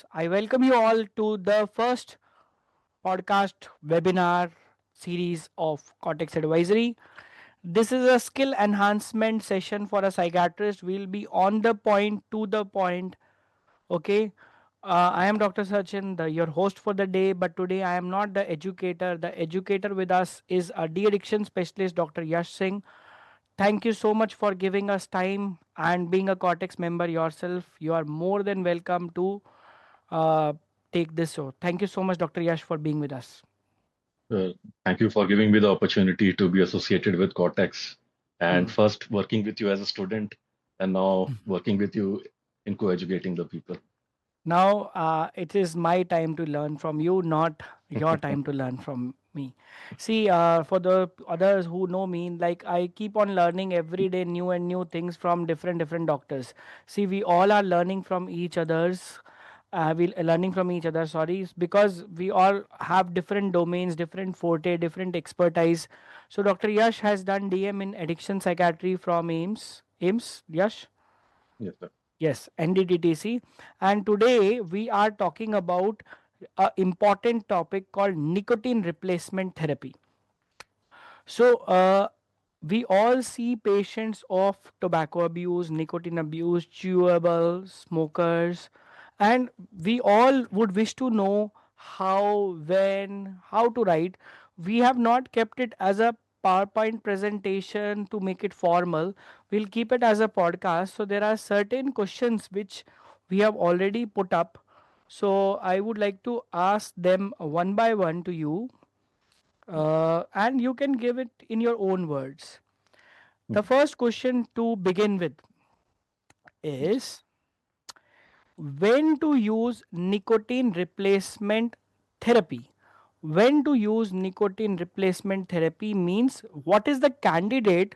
listeners. I welcome you all to the first podcast webinar series of Cortex Advisory. This is a skill enhancement session for a psychiatrist. We'll be on the point, to the point. Okay. I am Dr. Sachin, your host for the day, but today I am not the educator. The educator with us is a de-addiction specialist, Dr. Yesh Singh. Thank you so much for giving us time and being a Cortex member yourself. You are more than welcome to uh, take this show. Thank you so much, Dr. Yash, for being with us. Uh, Thank you for giving me the opportunity to be associated with Cortex and Hmm. first working with you as a student and now working with you in co-educating the people. Now it is my time to learn from you, not your time to learn from me. See, for the others who know me, like I keep on learning every day new and new things from different doctors. See, we all are learning from each other's. We learning from each other. Sorry, because we all have different domains, different forte, different expertise. So Dr. Yash has done DM in addiction psychiatry from AIMS. AIMS, Yash. Yes, sir. Yes, NDTTC. And today we are talking about an important topic called nicotine replacement therapy. So, we all see patients of tobacco abuse, nicotine abuse, chewable, smokers, and we all would wish to know how, when, how to write. We have not kept it as a PowerPoint presentation to make it formal. We'll keep it as a podcast. So, there are certain questions which we have already put up. So, I would like to ask them one by one to you, and you can give it in your own words. The Mhm. first question to begin with Yes. is, when to use nicotine replacement therapy? When to use nicotine replacement therapy means what is the candidate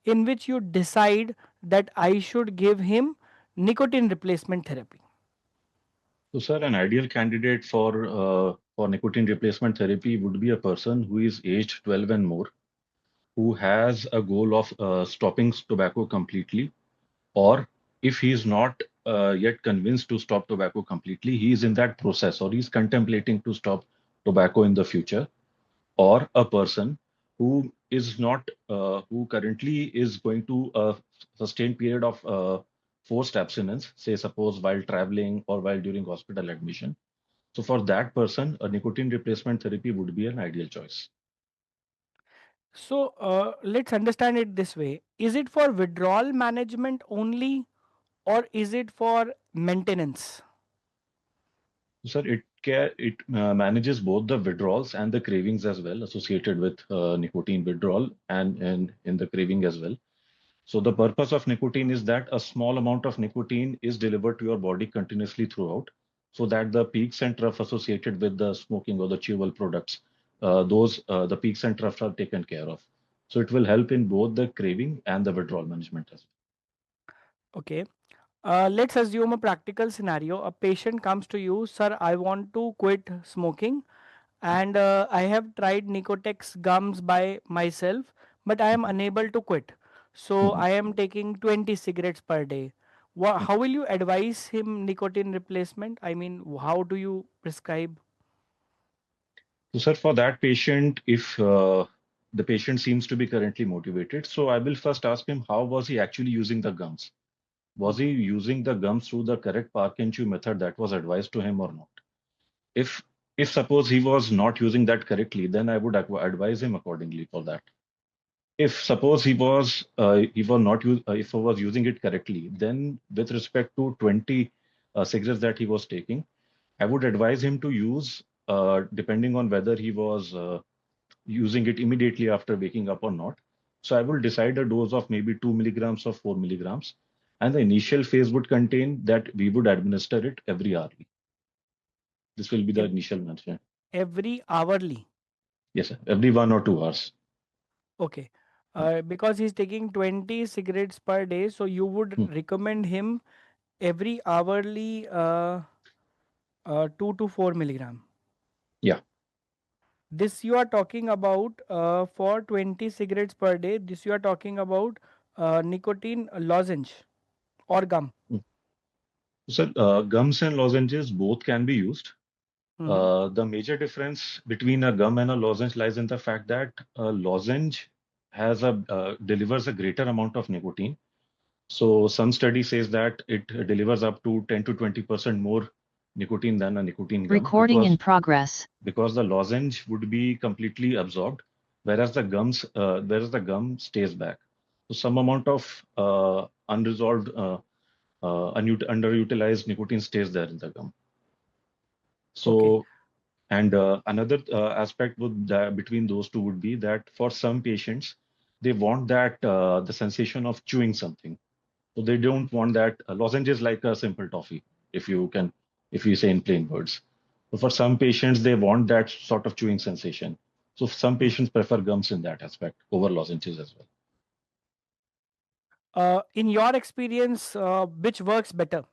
in which you decide that I should give him nicotine replacement therapy? So, sir, an ideal candidate for nicotine replacement therapy would be a person who is aged 12 and more, who has a goal of stopping tobacco completely, or if he is not yet convinced to stop tobacco completely, he is in that process or he's contemplating to stop tobacco in the future, or a person who is not who currently is going to a sustained period of forced abstinence, say suppose while traveling or while during hospital admission. So for that person, a nicotine replacement therapy would be an ideal choice. So let's understand it this way. Is it for withdrawal management only, or is it for maintenance? Sir, it manages both the withdrawals and the cravings as well associated with nicotine withdrawal and in the craving as well. So the purpose of nicotine is that a small amount of nicotine is delivered to your body continuously throughout, so that the peaks and trough associated with the smoking or the chewable products, the peaks and troughs are taken care of. So it will help in both the craving and the withdrawal management as Okay. Let's assume a practical scenario. A patient comes to you, sir, I want to quit smoking, and I have tried Nicotex gums by myself, but I am well. unable to quit. So Mhm. I am taking 20 cigarettes per day. How will you advise him nicotine replacement? I mean, how do you prescribe? So, sir, for that patient, if the patient seems to be currently motivated, so I will first ask him how was he actually using the gums? Was he Mhm. using the gums through the correct park and chew method that was advised to him or not? If if suppose he was not using that correctly, then I would advise him accordingly for that. If suppose he was not if he was using it correctly, then with respect to 20 cigarettes that he was taking, I would advise him to use depending on whether he was using it immediately after waking up or not. So I will decide a dose of maybe 2 milligrams or 4 milligrams. And the initial phase would contain that we would administer it every hourly. This will be the Ev- initial mention. Every hourly. Yes, sir. Every 1 or 2 hours. Okay. Because he's taking 20 cigarettes per day, so you would Hmm. recommend him every hourly 2 to 4 milligram. Yeah. This you are talking about for 20 cigarettes per day. This you are talking about nicotine lozenge or gum. Hmm. So, gums and lozenges both can be used. Mm-hmm. The major difference between a gum and a lozenge lies in the fact that a lozenge delivers a greater amount of nicotine. So some study says that it delivers up to 10 to 20% more nicotine than a nicotine gum Recording in progress. because the lozenge would be completely absorbed, whereas the gum stays back. So some amount of unresolved, underutilized nicotine stays there in the gum. Okay. So, and another aspect between those two would be that for some patients, they want that the sensation of chewing something. So they don't want that lozenge is like a simple toffee, if you can, if you say in plain words. So for some patients, they want that sort of chewing sensation. So some Mm. patients prefer gums in that aspect over lozenges as well. In your experience, which works better?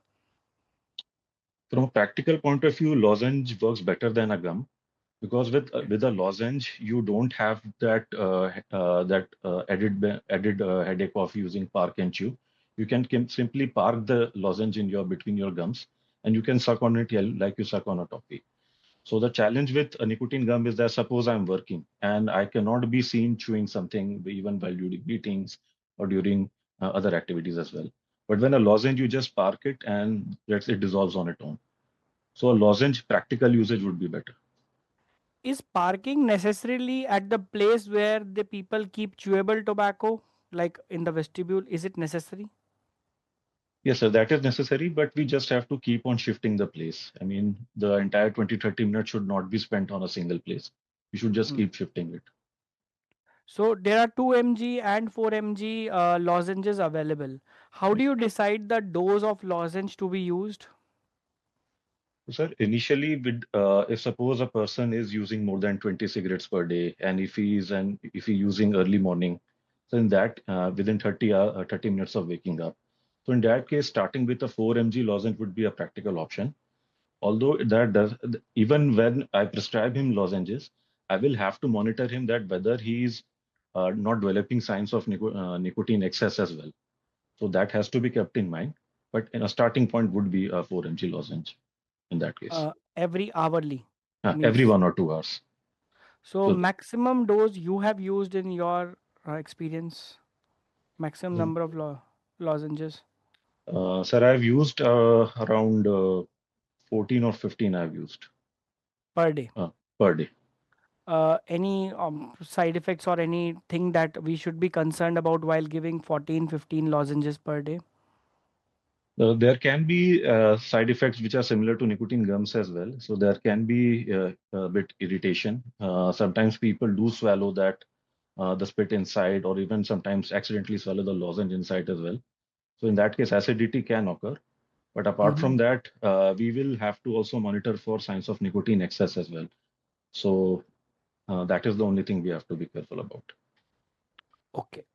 From a practical point of view, lozenge works better than a gum because with a lozenge you don't have that added headache of using park and chew. You can simply park the lozenge in your between your gums and you can suck on it like you suck on a toffee. So the challenge with a nicotine gum is that suppose I'm working and I cannot be seen chewing something even while during meetings or during other activities as well. But when a lozenge, you just park it and it dissolves on its own. So a lozenge practical usage would be better. Is parking necessarily at the place where the people keep chewable tobacco, like in the vestibule? Is it necessary? Yes, sir, that is necessary, but we just have to keep on shifting the place. I mean, the entire 20-30 minutes should not be spent on a single place. You should just Mm. keep shifting it. So there are 2 mg and 4 mg lozenges available. How do Yes. you decide the dose of lozenge to be used? So, sir, initially, if suppose a person is using more than 20 cigarettes per day, and if he using early morning, so in that within 30 minutes of waking up, so in that case, starting with a 4 mg lozenge would be a practical option. Although that does, even when I prescribe him lozenges, I will have to monitor him that whether he is not developing signs of nicotine excess as well. So that has to be kept in mind. But in a starting point would be a 4 mg lozenge in that case, Every hourly every means. 1 or 2 hours. So So, maximum dose you have used in your experience, maximum number of lozenges sir, I've used around 14 or 15 I've used per day. uh, per day. Any side effects or anything that we should be concerned about while giving 14, 15 lozenges per day? There can be side effects which are similar to nicotine gums as well. So there can be a bit irritation. Sometimes people do swallow the spit inside, or even sometimes accidentally swallow the lozenge inside as well. So in that case, acidity can occur. But apart Mm-hmm. from that, we will have to also monitor for signs of nicotine excess as well. So that is the only thing we have to be careful about. Okay.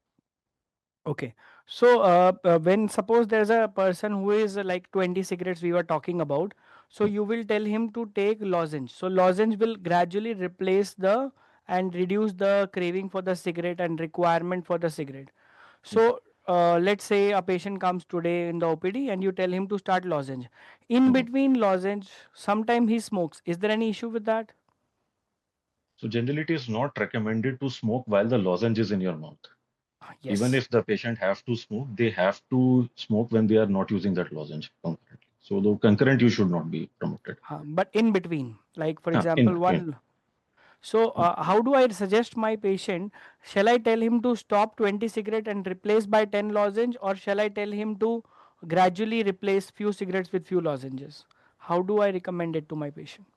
Okay. So, when suppose there's a person who is like 20 cigarettes we were talking about, so you will tell him to take lozenge. So, lozenge will gradually replace the and reduce the craving for the cigarette and requirement for the cigarette. So, let's say a patient comes today in the OPD and you tell him to start lozenge. In Mhm. between lozenge, sometime he smokes. Is there any issue with that? So generally, it is not recommended to smoke while the lozenge is in your mouth. Even Yes. if the patient have to smoke, they have to smoke when they are not using that lozenge concurrently. So the concurrent use should not be promoted. But in between, like for In example, between. one. So, how do I suggest my patient? Shall I tell him to stop 20 cigarette and replace by 10 lozenge, or shall I tell him to gradually replace few cigarettes with few lozenges? How do I recommend it to my patient?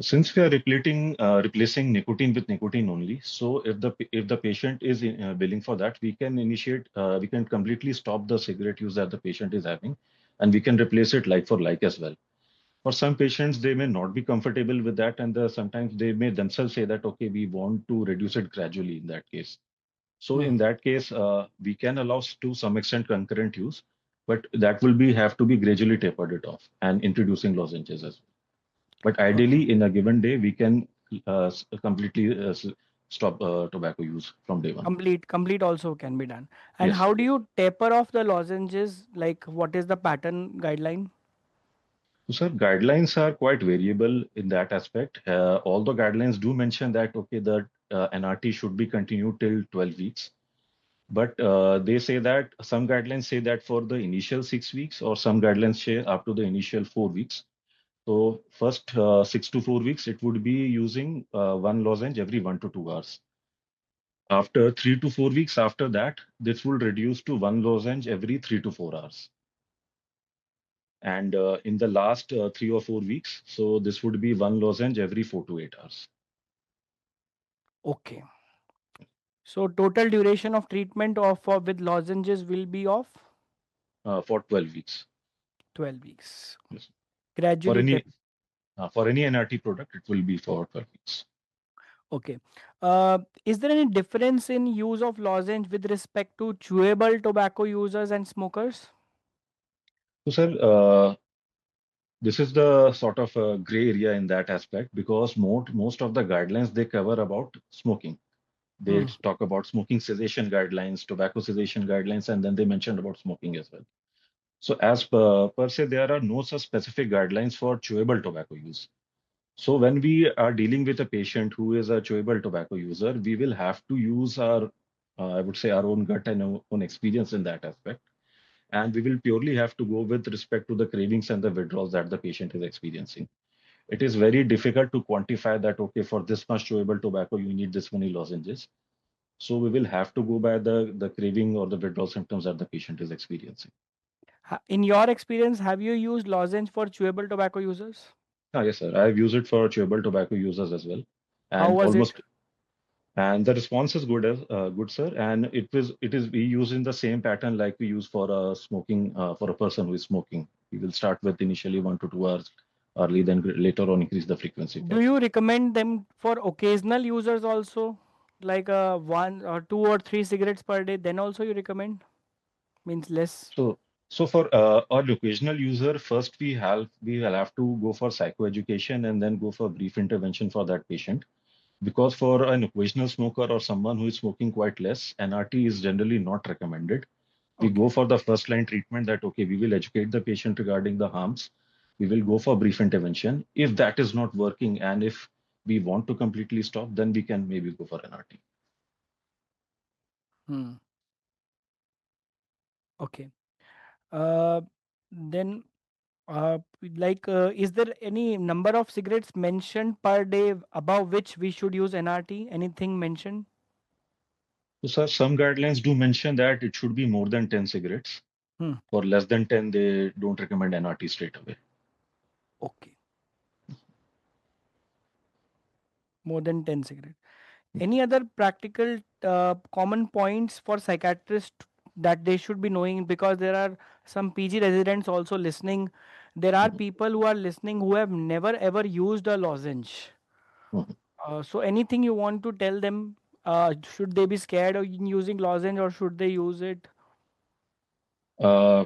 Since we are replacing nicotine with nicotine only, so if the patient is willing for that, we can completely stop the cigarette use that the patient is having, and we can replace it like for like as well. For some patients, they may not be comfortable with that, and sometimes they may themselves say that, okay, we want to reduce it gradually in that case. So Hmm. in that case, we can allow to some extent concurrent use, but that will be have to be gradually tapered it off and introducing lozenges as well. But Okay. ideally, in a given day, we can completely stop tobacco use from day one. Complete also can be done. And Yes. how do you taper off the lozenges? Like, what is the pattern guideline? So, sir, guidelines are quite variable in that aspect. Although guidelines do mention that, okay, the NRT should be continued till 12 weeks. But they say that some guidelines say that for the initial 6 weeks, or some guidelines say up to the initial 4 weeks. So, first 6 to 4 weeks, it would be using one lozenge every 1 to 2 hours. After 3 to 4 weeks after that, this will reduce to one lozenge every 3 to 4 hours. And in the last 3 or 4 weeks, so this would be one lozenge every 4 to 8 hours Okay. So total duration of treatment of with lozenges will be of for 12 weeks. 12 weeks. Yes. For Gradually any taper. for any NRT product, it will be for 12 weeks. Okay. Is there any difference in use of lozenge with respect to chewable tobacco users and smokers? So, sir, this is the sort of gray area in that aspect because most of the guidelines they cover about smoking. They Hmm. talk about smoking cessation guidelines, tobacco cessation guidelines, and then they mentioned about smoking as well. So, as per se, there are no such specific guidelines for chewable tobacco use. So when we are dealing with a patient who is a chewable tobacco user, we will have to use our, I would say, our own gut and our own experience in that aspect. And we will purely have to go with respect to the cravings and the withdrawals that the patient is experiencing. It is very difficult to quantify that, okay, for this much chewable tobacco, you need this many lozenges. So we will have to go by the craving or the withdrawal symptoms that the patient is experiencing. In your experience, have you used lozenge for chewable tobacco users? Ah, yes, sir. I've used it for chewable tobacco users as well. How And was it? almost the response is good as good, sir. And it is we use in the same pattern like we use for a smoking for a person who is smoking. We will start with initially 1 to 2 hours early, then later on increase the frequency Do further. you recommend them for occasional users also? Like one or two or three cigarettes per day, then also you recommend? Means less. So for our occasional user, first we will have to go for psychoeducation and then go for brief intervention for that patient. Because for an occasional smoker or someone who is smoking quite less, NRT is generally not recommended. We Okay. go for the first line treatment that, okay, we will educate the patient regarding the harms. We will go for brief intervention. If that is not working and if we want to completely stop, then we can maybe go for NRT. Hmm. Okay. Uh, then, like, is there any number of cigarettes mentioned per day above which we should use NRT? Anything mentioned? So, sir, some guidelines do mention that it should be more than 10 cigarettes. Hmm. For less than 10, they don't recommend NRT straight away. Okay. More than 10 cigarettes. Any other practical common points for psychiatrists that they should be knowing? Because there are some PG residents also listening. There are Mhm, people who are listening who have never ever used a lozenge. mhm. So anything you want to tell them? Should they be scared of using lozenge or should they use it? Uh,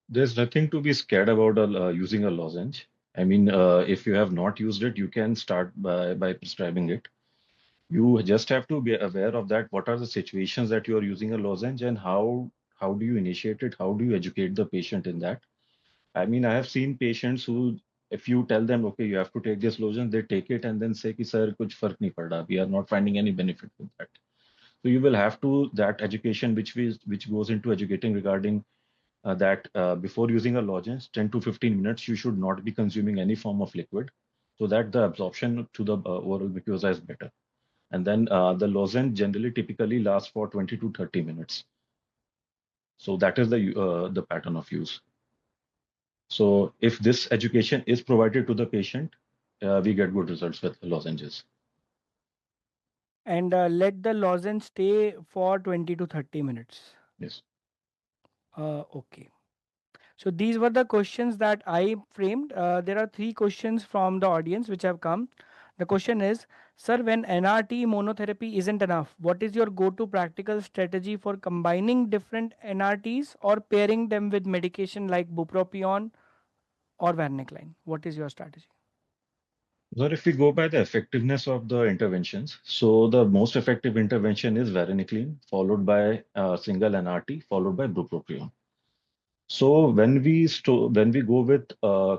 there's nothing to be scared about using a lozenge. I mean, if you have not used it, you can start by prescribing it. You just have to be aware of that. What are the situations that you are using a lozenge and how do you initiate it? How do you educate the patient in that? I mean, I have seen patients who, if you tell them, okay, you have to take this lozenge, they take it and then say, कि, sir, कुछ फर्क नहीं पड़ रहा. We are not finding any benefit with that. So you will have to that education which goes into educating regarding that before using a lozenge, 10 to 15 minutes, you should not be consuming any form of liquid so that the absorption to the oral mucosa is better. And then the lozenge generally typically lasts for 20 to 30 minutes. So that is the pattern of use. So if this education is provided to the patient, we get good results with lozenges. And let the lozenge stay for 20 to 30 minutes. Yes. Okay. So these were the questions that I framed. There are three questions from the audience which have come. The question is, sir, when NRT monotherapy isn't enough, what is your go-to practical strategy for combining different NRTs or pairing them with medication like bupropion or varenicline? What is your strategy? So if we go by the effectiveness of the interventions, so the most effective intervention is varenicline, followed by single NRT, followed by bupropion. When we go with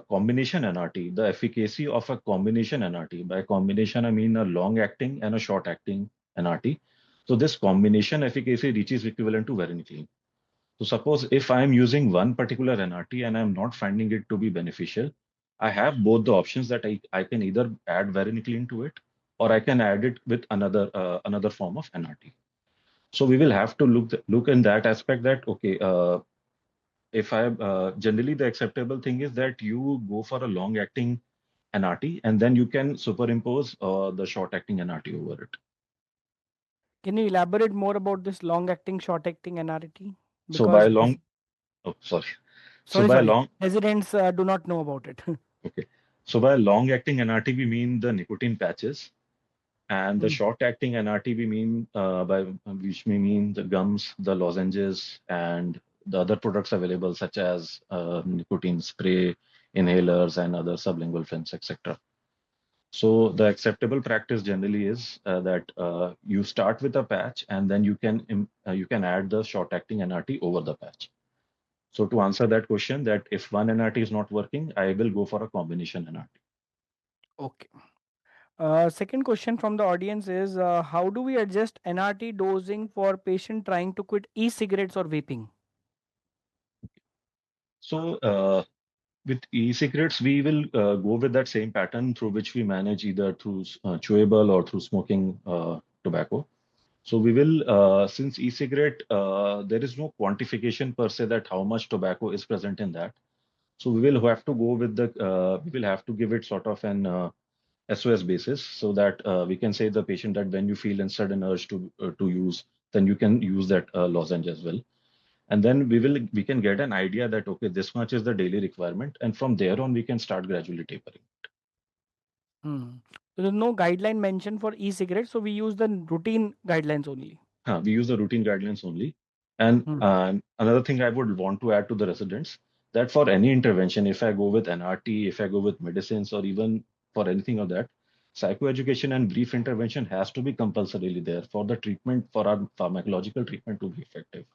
combination NRT, the efficacy of a combination NRT, by combination I mean a long acting and a short acting NRT. So this combination efficacy reaches equivalent to varenicline. So suppose if I am using one particular NRT and I'm not finding it to be beneficial, I have both the options that I can either add varenicline to it or I can add it with another form of NRT. So we will have to look in that aspect that okay, if I generally the acceptable thing is that you go for a long acting NRT and then you can superimpose the short acting NRT over it. Can you elaborate more about this long acting, short acting NRT? So by Because long, oh sorry, so sorry, by sorry, long, residents do not know about it. okay, so by long acting NRT we mean the nicotine patches, and the Hmm. short acting NRT we mean by which we mean the gums, the lozenges, and the other products available such as nicotine spray, inhalers, and other sublingual films, etc. So the acceptable practice generally is that you start with a patch and then you can add the short acting NRT over the patch. So to answer that question, that if one NRT is not working, I will go for a combination NRT. Okay. Second question from the audience is how do we adjust NRT dosing for patient trying to quit e-cigarettes or vaping? So with e-cigarettes, we will go with that same pattern through which we manage either through chewable or through smoking tobacco. So we will, since e-cigarette, there is no quantification per se that how much tobacco is present in that. So we will have to go with we will have to give it sort of an SOS basis so that we can say the patient that when you feel a sudden urge to use, then you can use that lozenge as well. And then we can get an idea that okay, this much is the daily requirement, and from there on we can start gradually tapering. Hmm. So there's no guideline mentioned for e-cigarettes, so we use the routine guidelines only. We use the routine guidelines only. And Hmm. another thing I would want to add to the residents that for any intervention, if I go with NRT, if I go with medicines, or even for anything of that, psychoeducation and brief intervention has to be compulsorily there for the treatment, for our pharmacological treatment to be effective.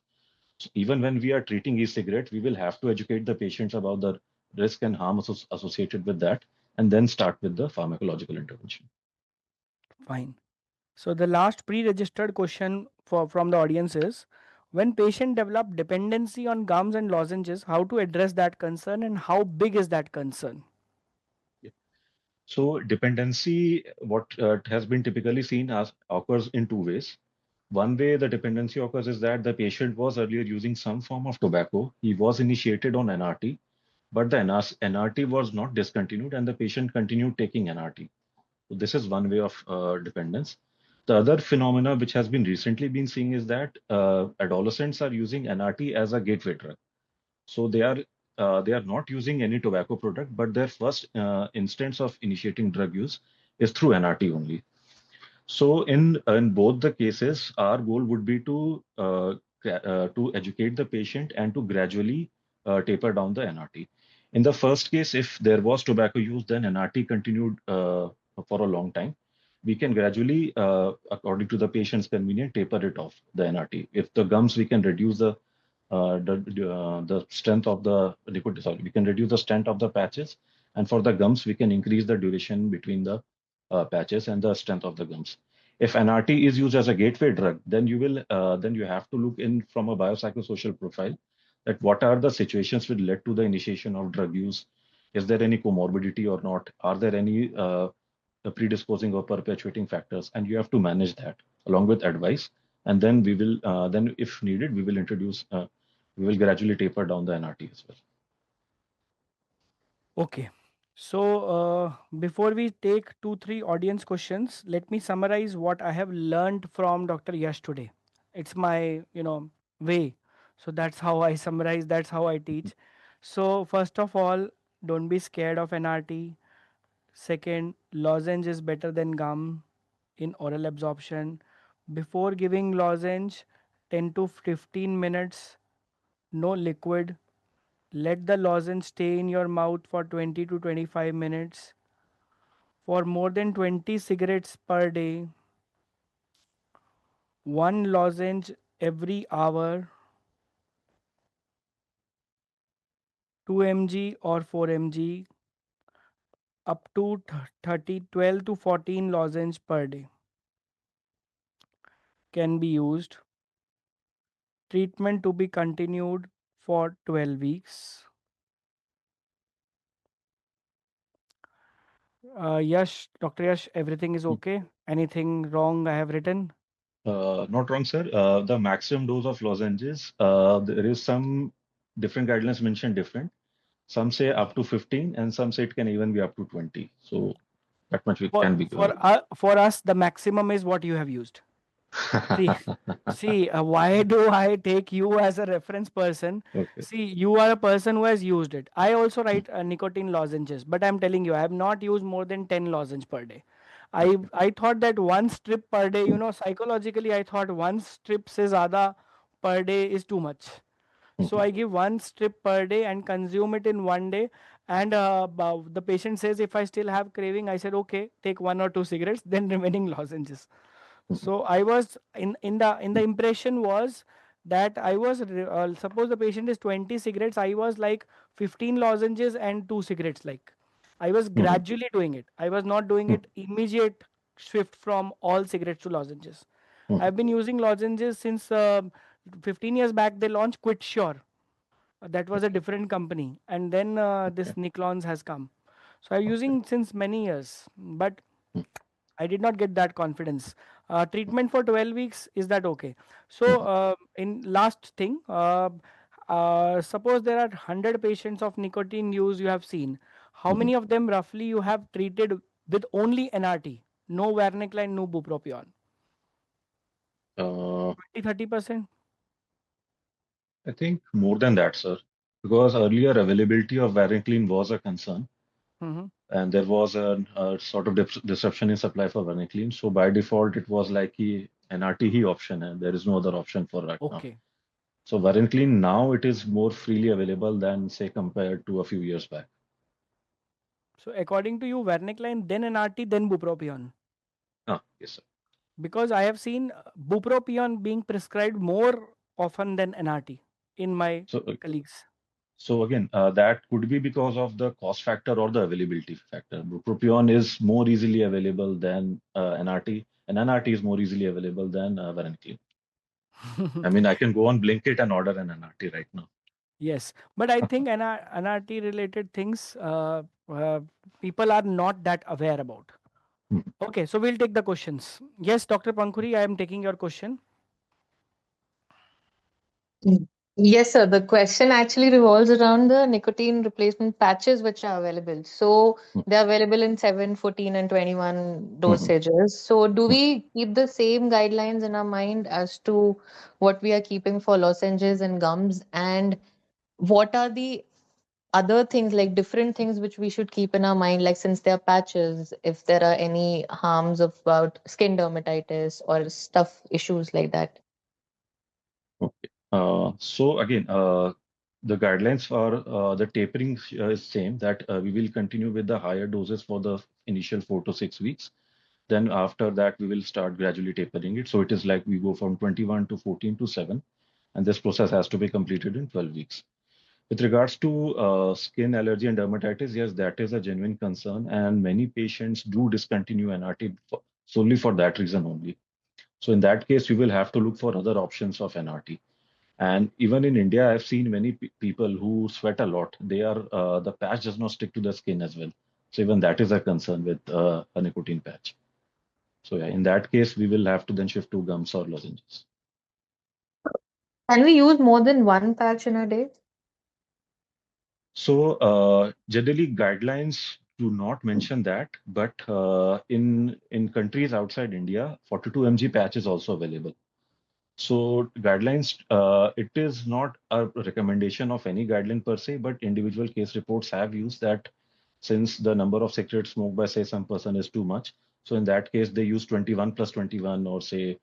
So even when we are treating e-cigarette, we will have to educate the patients about the risk and harm associated with that, and then start with the pharmacological intervention. Fine. So the last pre-registered question from the audience is when patient develop dependency on gums and lozenges, how to address that concern and how big is that concern? So dependency, what has been typically seen as occurs in two ways. One way the dependency occurs is that the patient was earlier using some form of tobacco. He was initiated on NRT, but the NRT was not discontinued and the patient continued taking NRT. So this is one way of dependence. The other phenomena which has been recently been seen is that adolescents are using NRT as a gateway drug. So they are not using any tobacco product, but their first instance of initiating drug use is through NRT only. So in both the cases, our goal would be to educate the patient and to gradually taper down the NRT. In the first case, if there was tobacco use, then NRT continued for a long time. We can gradually, according to the patient's convenience, taper it off the NRT. If the gums, we can reduce the strength of the liquid. Sorry, we can reduce the strength of the patches, and for the gums, we can increase the duration between the patches and the strength of the gums. If NRT is used as a gateway drug, then you have to look in from a biopsychosocial profile that what are the situations which led to the initiation of drug use. Is there any comorbidity or not? Are there any predisposing or perpetuating factors? And you have to manage that along with advice. And then then if needed, we will gradually taper down the NRT as well. Okay. So before we take two, three audience questions, let me summarize what I have learned from Dr. Yash today. It's my, way. So that's how I summarize, that's how I teach. So first of all, don't be scared of NRT. Second, lozenge is better than gum in oral absorption. Before giving lozenge, 10 to 15 minutes, no liquid. Let the lozenge stay in your mouth for 20 to 25 minutes. For more than 20 cigarettes per day, one lozenge every hour. 2 mg or 4 mg, up to 30, 12 to 14 lozenge per day can be used. Treatment to be continued for 12 weeks. Yash, Dr. Yash, everything is okay? Anything wrong I have written? Not wrong, sir. The maximum dose of lozenges, there is some different guidelines mentioned different. Some say up to 15, and some say it can even be up to 20. So that much we For can be for given. for us, the maximum is what you have used. See, why do I take you as a reference person? Okay. See, you are a person who has used it. I also write nicotine lozenges, but I'm telling you, I have not used more than 10 lozenges per day. Okay. I thought that one strip per day, psychologically, I thought one strip se zyada per day is too much. So I give one strip per day and consume it in one day. And the patient says, if I still have craving, I said, okay, take one or two cigarettes, then remaining lozenges. So I was in the impression was that I was suppose the patient is 20 cigarettes, I was like 15 lozenges and two cigarettes. Like I was gradually doing it. I was not doing it immediate shift from all cigarettes to lozenges. I've been using lozenges since 15 years back. They launched Quit Sure. That was a Okay. different company, and then this Okay. Niclons has come. So I'm Okay. using since many years, but I did not get that confidence. Treatment for 12 weeks, is that okay? So, in last thing, suppose there are 100 patients of nicotine use you have seen. How many of them roughly you have treated with only NRT? No Varenicline, no bupropion. Uh, 20, 30%? I think more than that, sir, because earlier availability of Varenicline was a concern, Mm-hmm. and there was a sort of disruption in supply for Varenicline. So by default, it was like an RTE option, and there is no other option for right now. Okay. So Varenicline now it is more freely available than say compared to a few years back. So, according to you, Varenicline, then NRT, then bupropion. Ah, yes, sir. Because I have seen bupropion being prescribed more often than NRT in my So colleagues. so again, that could be because of the cost factor or the availability factor. Bupropion is more easily available than NRT, and NRT is more easily available than Varenicline. I mean, I can go on Blinkit and order an NRT right now. Yes, but I think NRT related things people are not that aware about. Mhm. Okay, so we'll take the questions. Yes, Dr. Pankhuri, I am taking your question. Mm. Yes, sir. The question actually revolves around the nicotine replacement patches which are available. So they're available in 7, 14, and 21 Mhm. dosages. So do Mhm. we keep the same guidelines in our mind as to what we are keeping for lozenges and gums? And what are the other things, like different things which we should keep in our mind, like since they're patches, if there are any harms about skin dermatitis or stuff issues like that? Okay. So again, the guidelines for the tapering is same that we will continue with the higher doses for the initial 4 to 6 weeks. Then after that, we will start gradually tapering it. So it is like we go from 21 to 14 to 7, and this process has to be completed in 12 weeks. With regards to skin allergy and dermatitis, yes, that is a genuine concern, and many patients do discontinue NRT solely for that reason only. So in that case, you will have to look for other options of NRT. And even in India, I've seen many people who sweat a lot. They are the patch does not stick to the skin as well. So even that is a concern with a nicotine patch. So yeah, in that case, we will have to then shift to gums or lozenges. Can we use more than one patch in a day? So generally, guidelines do not mention that, but in countries outside India, 42 mg patch is also available. So guidelines, it is not a recommendation of any guideline per se, but individual case reports have used that since the number of cigarettes smoked by say some person is too much. So in that case, they use 21 plus 21 or say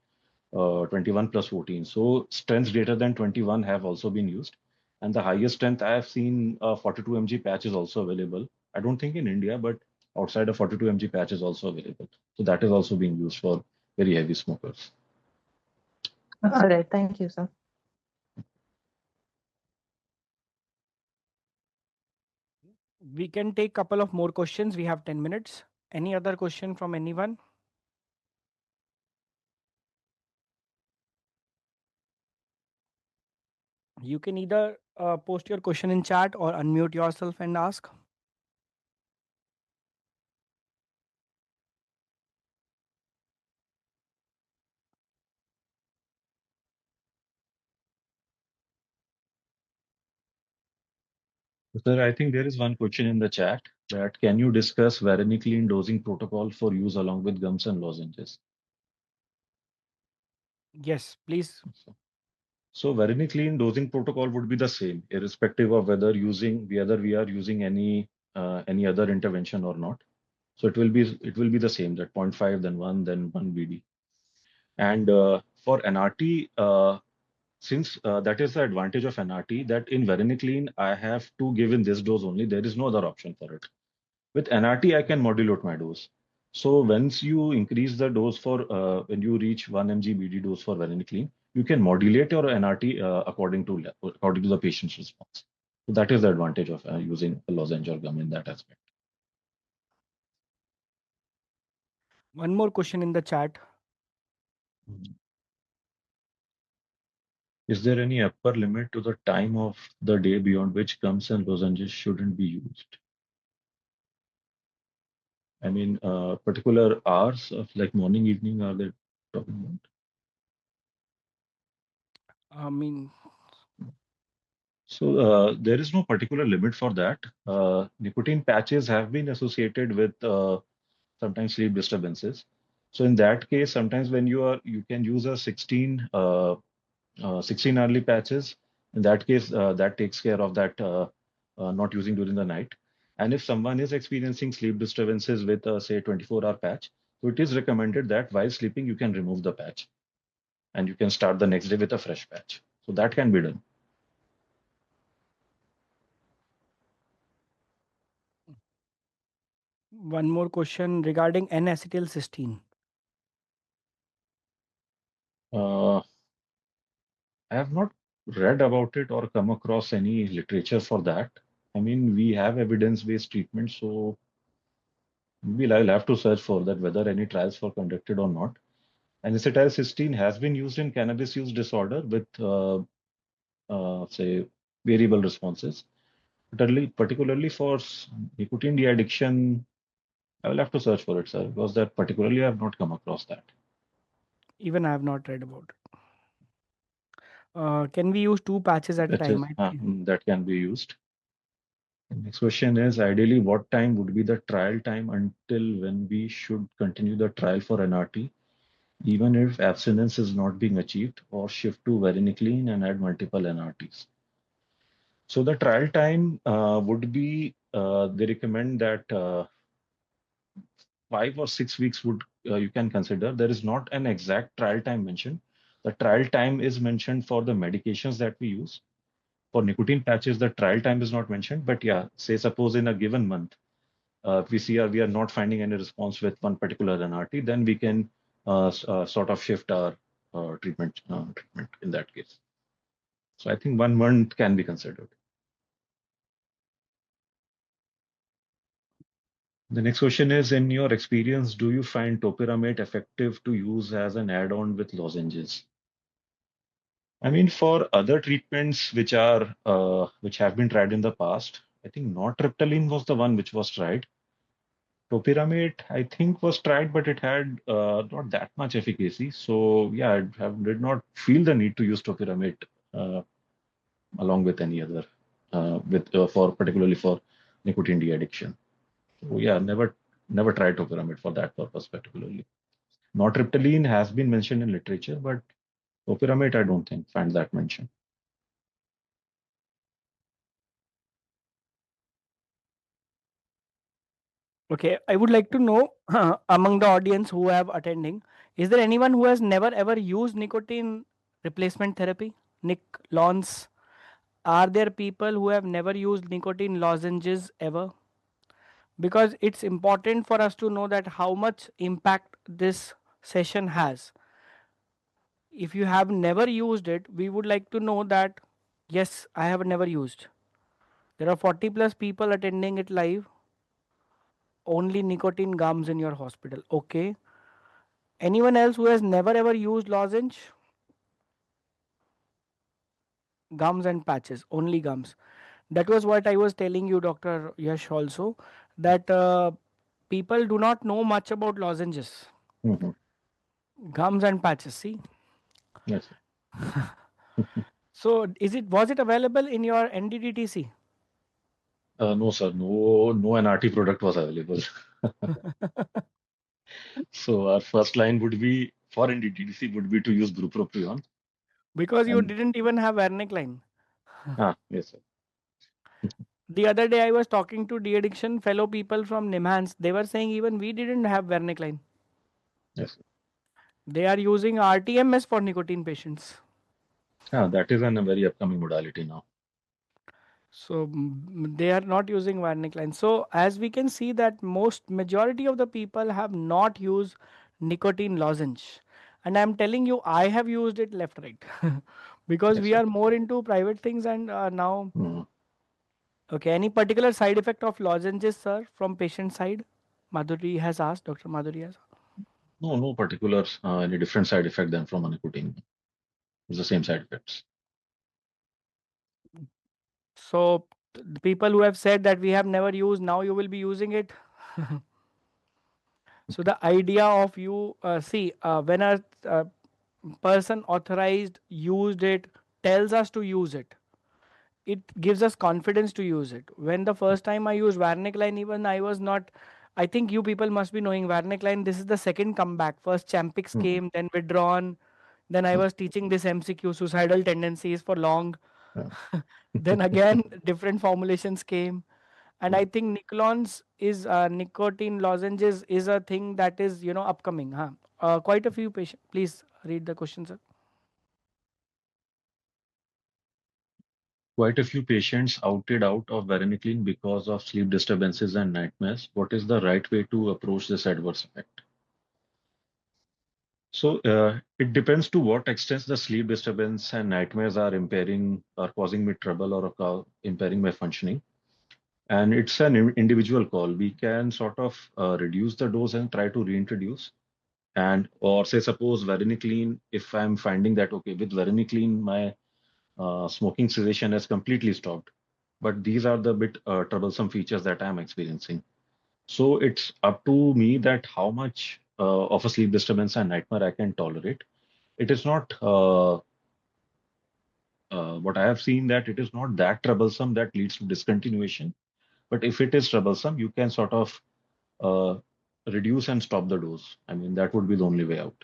21 plus 14. So strengths greater than 21 have also been used. And the highest strength I have seen 42 mg patch is also available. I don't think in India, but outside of 42 mg patch is also available. So that is also being used for very heavy smokers. All right. Thank you, sir. We can take couple of more questions. We have 10 minutes. Any other question from anyone? You can either post your question in chat or unmute yourself and ask. Sir, I think there is one question in the chat that can you discuss varenicline dosing protocol for use along with gums and lozenges? Yes, please. So varenicline dosing protocol would be the same, irrespective of whether we are using any other intervention or not. So it will be the same, that point 0.5, then 1, then 1 BD. And for NRT, since that is the advantage of NRT, that in varenicline I have to give in this dose only. There is no other option for it. With NRT, I can modulate my dose. So once you increase the dose when you reach 1 mg BD dose for varenicline, you can modulate your NRT according to the patient's response. So that is the advantage of using a lozenge or gum in that aspect. One more question in the chat. Is there any upper limit to the time of the day beyond which gums and lozenges shouldn't be used? I mean, particular hours of like morning, evening, are they talking about? I mean, So there is no particular limit for that. Nicotine patches have been associated with sometimes sleep disturbances. So in that case, sometimes when you can use a 16 hourly patches. In that case, that takes care of that not using during the night. And if someone is experiencing sleep disturbances with say 24-hour patch, so it is recommended that while sleeping, you can remove the patch and you can start the next day with a fresh patch. So that can be done. one more question regarding N-acetylcysteine. Uh, I have not read about it or come across any literature for that. I mean, we have evidence-based treatment, so I'll have to search for that whether any trials were conducted or not. And acetylcysteine has been used in cannabis use disorder with, say, variable responses. Particularly for nicotine de-addiction, I will have to search for it, sir, because that particularly I have not come across that. Even I have not read about it. Can we use 2 patches at a It time? is, that can be used. The next question is, ideally, what time would be the trial time until when we should continue the trial for NRT, even if abstinence is not being achieved, or shift to varenicline and add multiple NRTs? So the trial time would be, they recommend that 5 or 6 weeks would you can consider. There is not an exact trial time mentioned. The trial time is mentioned for the medications that we use. For nicotine patches, the trial time is not mentioned, but yeah, say suppose in a given month, we are not finding any response with one particular NRT, then we can sort of shift our treatment in that case. So I think 1 month can be considered. The next question is, in your experience, do you find topiramate effective to use as an add-on with lozenges? I mean, for other treatments which have been tried in the past, I think nortriptyline was the one which was tried. Topiramate, I think, was tried, but it had not that much efficacy. So yeah, did not feel the need to use topiramate uh, along with any other with for particularly for nicotine de-addiction. So yeah, never tried topiramate for that purpose particularly. Nortriptyline has been mentioned in literature, but topiramate I don't think find that mentioned. Okay, I would like to know among the audience who have attending, is there anyone who has never ever used nicotine replacement therapy? Nick, Lawns, are there people who have never used nicotine lozenges ever? Because it's important for us to know that how much impact this session has. If you have never used it, we would like to know that yes, I have never used. There are 40 plus people attending it live. Only nicotine gums in your hospital. Okay. Anyone else who has never ever used lozenge? Gums and patches. Only gums. That was what I was telling you, Dr. Yash, also, that people do not know much about lozenges. Hmm. Gums and patches. See. Yes. So, was it available in your NDDTC? No, sir. No NRT product was available. So our first line would be for NDTC would be to use bupropion. Because you And didn't even have Vernicline. yes, sir. The other day I was talking to de-addiction fellow people from Nimhans. They were saying even we didn't have Vernicline. Yes, sir. They are using RTMS for nicotine patients. That is a very upcoming modality now. So they are not using Vernicline. So as we can see that most majority of the people have not used nicotine lozenge. And I'm telling you, I have used it left right. Because Yes, we sir. are more into private things and now. Mm. Okay, any particular side effect of lozenges, sir, from patient side? Madhuri has asked, Dr. Madhuri has. No particular any different side effect than from a nicotine. It's the same side effects. So the people who have said that we have never used, now you will be using it. So the idea of you see when a person authorized used it tells us to use it. It gives us confidence to use it. When the first time I used Varnicline, even I was not. I think you people must be knowing Varnicline. This is the second comeback. First Champix Mhm. came, then withdrawn. Then I Mhm. was teaching this MCQ suicidal tendencies for long. Yeah. Then again different formulations came, and I Mhm. think Nicolons is nicotine lozenges is a thing that is upcoming. Huh? Quite a few patients. Please read the question, sir. Quite a few patients opted out of varenicline because of sleep disturbances and nightmares. What is the right way to approach this adverse effect? So it depends to what extent the sleep disturbance and nightmares are impairing or causing me trouble or impairing my functioning. And it's an individual call. We can sort of reduce the dose and try to reintroduce. And or say suppose varenicline, if I'm finding that okay with varenicline my smoking cessation has completely stopped, but these are the bit troublesome features that I'm experiencing. So it's up to me that how much of a sleep disturbance and nightmare I can tolerate. It is not what I have seen that it is not that troublesome that leads to discontinuation. But if it is troublesome, you can sort of uh, reduce and stop the dose. I mean, that would be the only way out.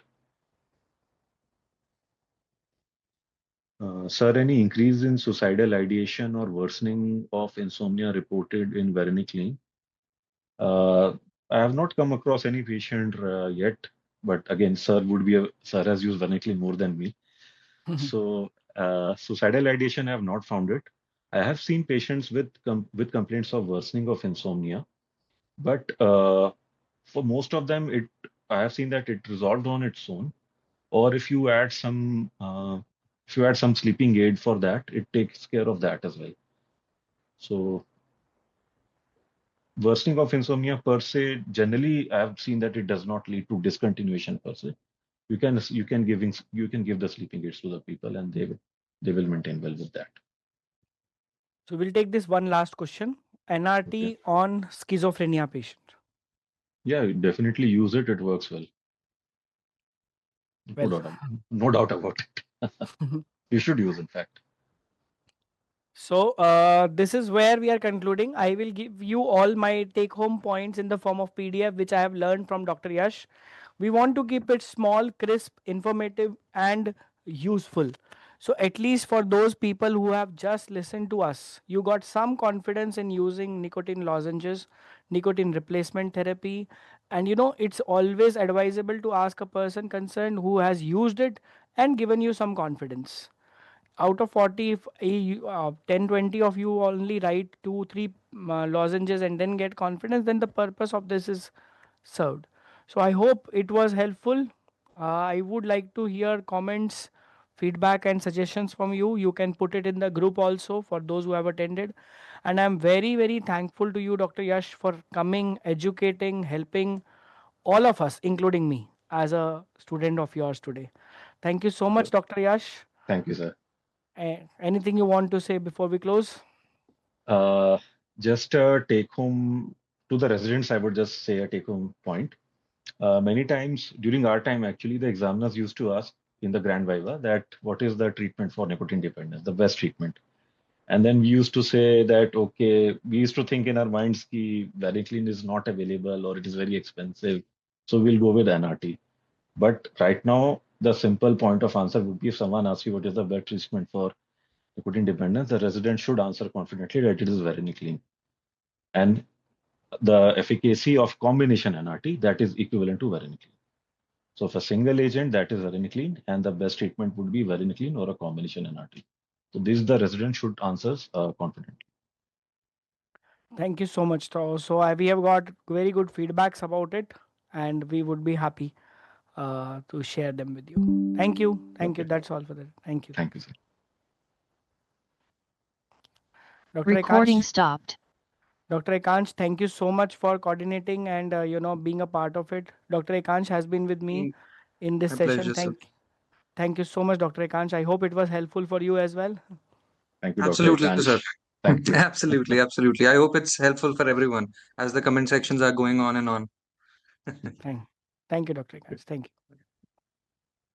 Sir, any increase in suicidal ideation or worsening of insomnia reported in varenicline? Uh, I have not come across any patient yet, but again, sir has used varenicline more than me. So suicidal ideation, I have not found it. I have seen patients with complaints of worsening of insomnia, but for most of them, it I have seen that it resolved on its own. Or if you add some sleeping aid for that, it takes care of that as well. So worsening of insomnia per se, generally, I have seen that it does not lead to discontinuation per se. You can give the sleeping aids to the people, and they will maintain well with that. So we'll take this one last question. Okay. NRT on schizophrenia patient. Yeah, definitely use it. It works well. No Well, doubt, no doubt about it. You should use, in fact. so this is where we are concluding. I will give you all my take home points in the form of PDF, which I have learned from Dr. Yash. We want to keep it small, crisp, informative, and useful. So, at least for those people who have just listened to us, you got some confidence in using nicotine lozenges, nicotine replacement therapy. And it's always advisable to ask a person concerned who has used it and given you some confidence. Out of 40, if 10 20 of you only write 2 3 lozenges and then get confidence, then the purpose of this is served. So I hope it was helpful. I would like to hear comments, feedback and suggestions from you. You can put it in the group also for those who have attended. And I'm very, very thankful to you, Dr. Yash, for coming, educating, helping all of us, including me, as a student of yours today. Thank you so much, Sure. Dr. Yash. Thank you, sir. Anything you want to say before we close? Uh, just a take home to the residents, I would just say a take home point. Many times during our time, actually, the examiners used to ask in the Grand Viva that what is the treatment for nicotine dependence, the best treatment. And then we used to say that, okay, we used to think in our minds ki Varenicline is not available or it is very expensive. So we'll go with NRT. But right now, the simple point of answer would be if someone asks you what is the best treatment for nicotine dependence, the resident should answer confidently that it is Varenicline. And the efficacy of combination NRT, that is equivalent to Varenicline. So for single agent, that is varenicline, and the best treatment would be varenicline or a combination NRT. So this the resident should answer confidently. Thank you so much. So we have got very good feedbacks about it, and we would be happy to share them with you. Thank you. Thank you. Okay. That's all for that. Thank you. Thank you, sir. Dr. Recording Ekansh. stopped. Dr. Ekansh, thank you so much for coordinating and being a part of it. Dr. Ekansh has been with me Mm, in this My session. pleasure, sir. Thank you so much, Dr. Ekansh. I hope it was helpful for you as well. Thank you, Dr. Absolutely, sir. Ekansh. Thank you. Absolutely, absolutely. I hope it's helpful for everyone as the comment sections are going on and on. Thank, thank you, Dr. Ekansh. Thank you.